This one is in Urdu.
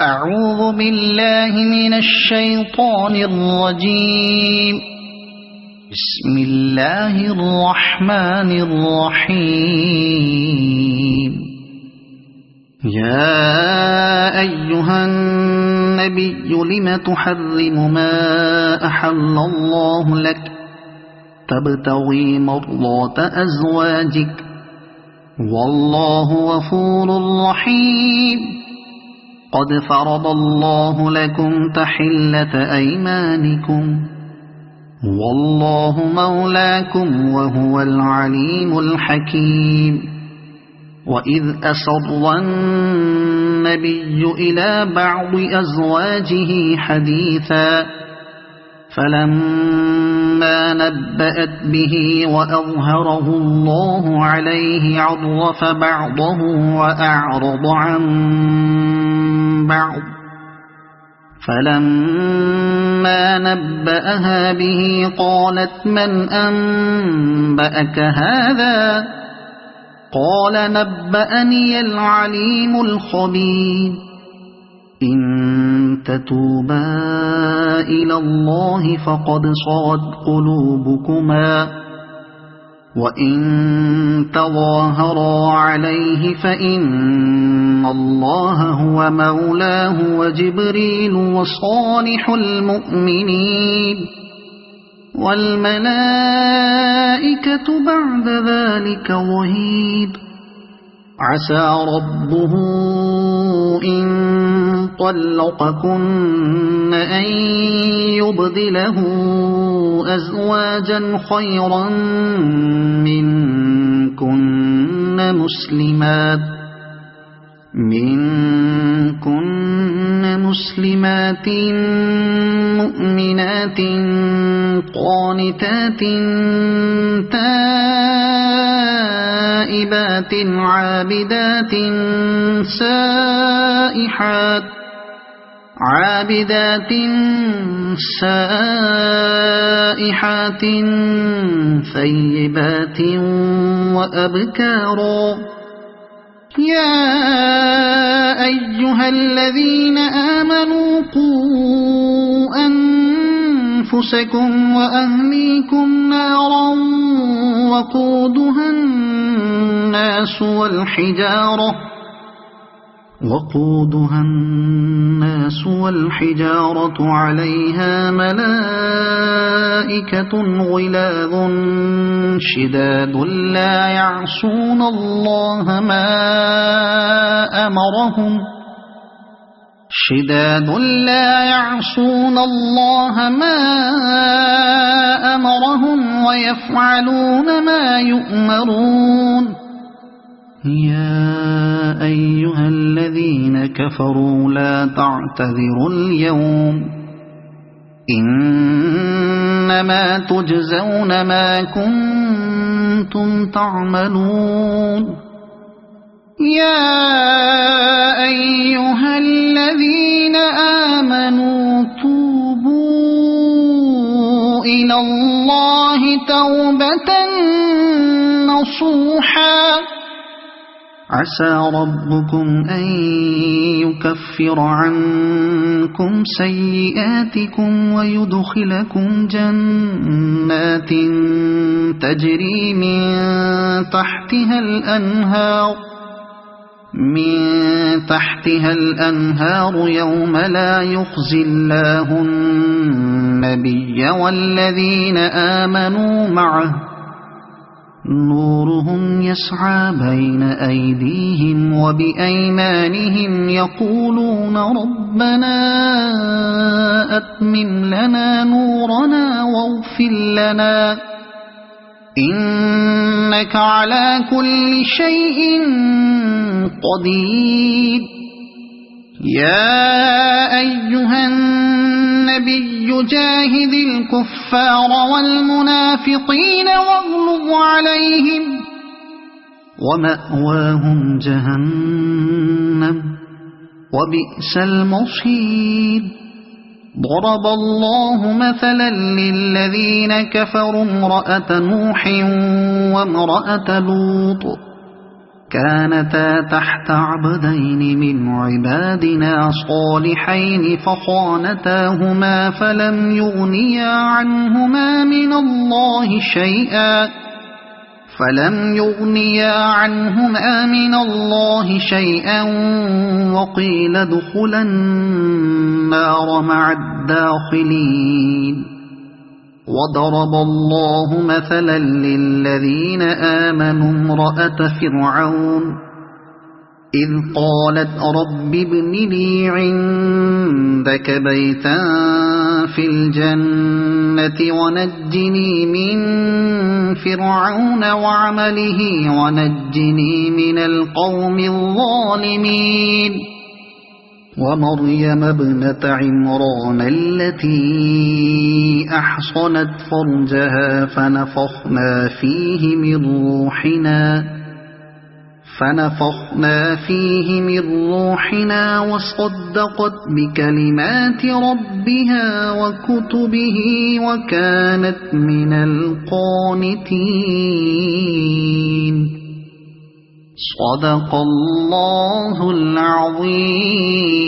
أعوذ بالله من الشيطان الرجيم. بسم الله الرحمن الرحيم. يا أيها النبي لم تحرم ما أحل الله لك تبتغي مرضات أزواجك والله غفور رحيم. قد فرض الله لكم تحلة أيمانكم والله مولاكم وهو العليم الحكيم. وإذ أسر النبي إلى بعض أزواجه حديثا فلما نبأت به وأظهره الله عليه عرف بعضه وأعرض عن بعض فلما نبأها به قالت من أنبأك هذا قال نبأني العليم الخبير. إن تتوبا إلى الله فقد صغت قلوبكما وإن تظاهرا عليه فإن الله هو مولاه وجبريل وصالح المؤمنين والملائكة بعد ذلك ظهير. عسى ربه إن طلقكن أن يبدله أزواجا خيرا منكن مسلمات مؤمنات قانتات تائبات عابدات سائحات ثيبات وأبكارا. يا أيها الذين آمنوا قوا أنفسكم وأهليكم نارا وقودها الناس والحجارة عليها ملائكة غلاظ شداد لا يعصون الله ما أمرهم ويفعلون ما يؤمرون. يا أيها الذين كفروا لا تعتذروا اليوم إنما تجزون ما كنتم تعملون. يا أيها الذين آمنوا توبوا إلى الله توبة نصوحا عسى ربكم أن يكفر عنكم سيئاتكم ويدخلكم جنات تجري من تحتها الأنهار يوم لا يخزي الله النبي والذين آمنوا معه نورهم يسعى بين أيديهم وبأيمانهم يقولون ربنا أتمم لنا نورنا واغفر لنا إنك على كل شيء قدير. يا أيها النبي جاهد الكفار والمنافقين واغلظ عليهم ومأواهم جهنم وبئس المصير. ضرب الله مثلا للذين كفروا امرأة نوح وامرأة لوط كانتا تحت عبدين من عبادنا صالحين فخانتاهما فلم يغنيا عنهما من الله شيئا وقيل ادخلا النار مع الداخلين وضرب الله مثلا للذين آمنوا امرأة فرعون إذ قالت رب ابن لي عندك بيتا في الجنة ونجني من فرعون وعمله ونجني من القوم الظالمين ومريم ابنة عمران التي أحصنت فرجها فنفخنا فيه من روحنا وصدقت بكلمات ربها وكتبه وكانت من القانتين. صدق الله العظيم.